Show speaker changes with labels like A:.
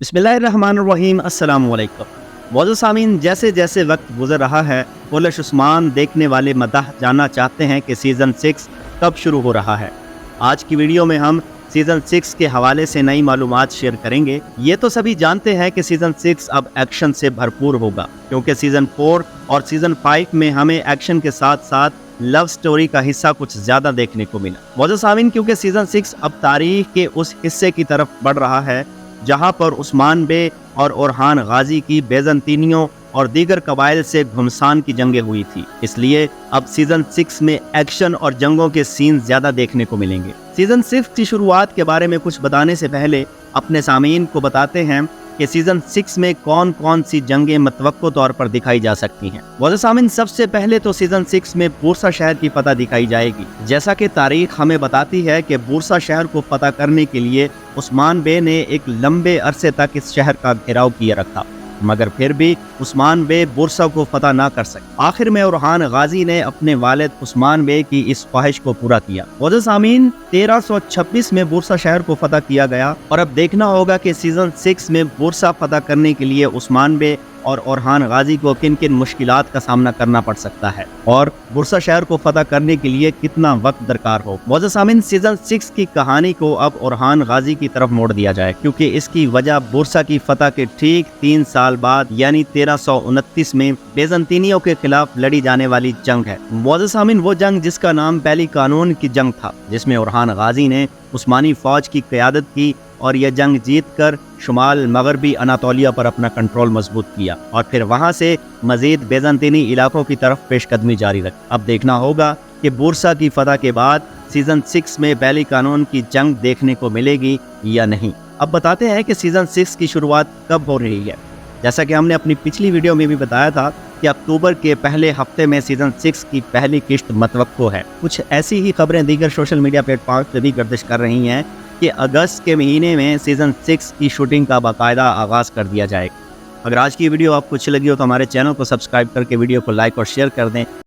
A: बिस्मिल्लाहिर्रहमानिर्रहीम। अस्सलाम वालेकुम। मौजूद सामीन, जैसे जैसे वक्त गुजर रहा है, पुलिस उस्मान देखने वाले मदाह जानना चाहते हैं कि सीज़न 6 कब शुरू हो रहा है। आज की वीडियो में हम सीज़न 6 के हवाले से नई मालूमात शेयर करेंगे। ये तो सभी जानते हैं कि सीज़न 6 अब एक्शन से भरपूर होगा, क्योंकि सीज़न 4 और सीज़न 5 में हमें एक्शन के साथ साथ लव स्टोरी का हिस्सा कुछ ज़्यादा देखने को मिला। मौजूद सामीन, क्योंकि सीज़न 6 अब तारीख के उस हिस्से की तरफ बढ़ रहा है जहां पर उस्मान बे और ओरहान गाजी की बेज़ंतीनियों और दीगर कबाइल से घुमसान की जंगें हुई थी, इसलिए अब सीज़न 6 में एक्शन और जंगों के सीन ज़्यादा देखने को मिलेंगे। सीज़न 6 की शुरुआत के बारे में कुछ बताने से पहले अपने सामीन को बताते हैं कि सीज़न 6 में कौन कौन सी जंगें मतवक्को तौर पर दिखाई जा सकती हैं। वाज़ेह सामीन, सबसे पहले तो सीज़न 6 में बूरसा शहर की फतह दिखाई जाएगी। जैसा कि तारीख हमें बताती है कि बूरसा शहर को फतह करने के लिए उस्मान बे ने एक लंबे अरसे तक इस शहर का घेराव किए रखा, मगर फिर भी उस्मान बे बूरसा को फतह ना कर सके। आखिर में ओरहान गाजी ने अपने वालिद उस्मान बे की इस ख्वाहिश को पूरा किया। वाज़ेह सामीन, 1326 में बूरसा शहर को फतह किया गया और अब देखना होगा कि सीज़न 6 में बूरसा फतह करने के लिए उस्मान बे और ओरहान गाजी को किन किन मुश्किलात का सामना करना पड़ सकता है और बूरसा शहर को फतह करने के लिए कितना वक्त दरकार हो। वाज़ेह सामीन, सीज़न 6 की कहानी को अब ओरहान गाजी की तरफ मोड़ दिया जाए, क्योंकि इसकी वजह बूरसा की फतह के ठीक 3 साल बाद यानी 1329 में बेज़ंतीनियों के खिलाफ लड़ी जाने वाली जंग है। वाज़ेह सामीन, वो जंग जिसका नाम बैली कानून की जंग था, जिसमें ओरहान गाजी ने उस्मानी फौज की क़यादत की और यह जंग जीत कर शुमाल मगरबी अनातोलिया पर अपना कंट्रोल मजबूत किया और फिर वहां से मजीद बेज़ंतीनी इलाकों की तरफ पेशकदमी जारी रखी। अब देखना होगा कि बूरसा की फतह के बाद सीज़न 6 में बैली कानून की जंग देखने को मिलेगी या नहीं। अब बताते हैं कि सीज़न 6 की शुरुआत कब हो रही है। जैसा कि हमने अपनी पिछली वीडियो में भी बताया था कि अक्टूबर के पहले हफ्ते में सीज़न 6 की पहली किश्त मतवक्को है। कुछ ऐसी ही खबरें दीगर सोशल मीडिया प्लेटफॉर्म पर भी गर्दिश कर रही हैं कि अगस्त के महीने में सीज़न 6 की शूटिंग का बाकायदा आगाज़ कर दिया जाएगा। अगर आज की वीडियो आपको अच्छी लगी हो तो हमारे चैनल को सब्सक्राइब करके वीडियो को लाइक और शेयर कर दें।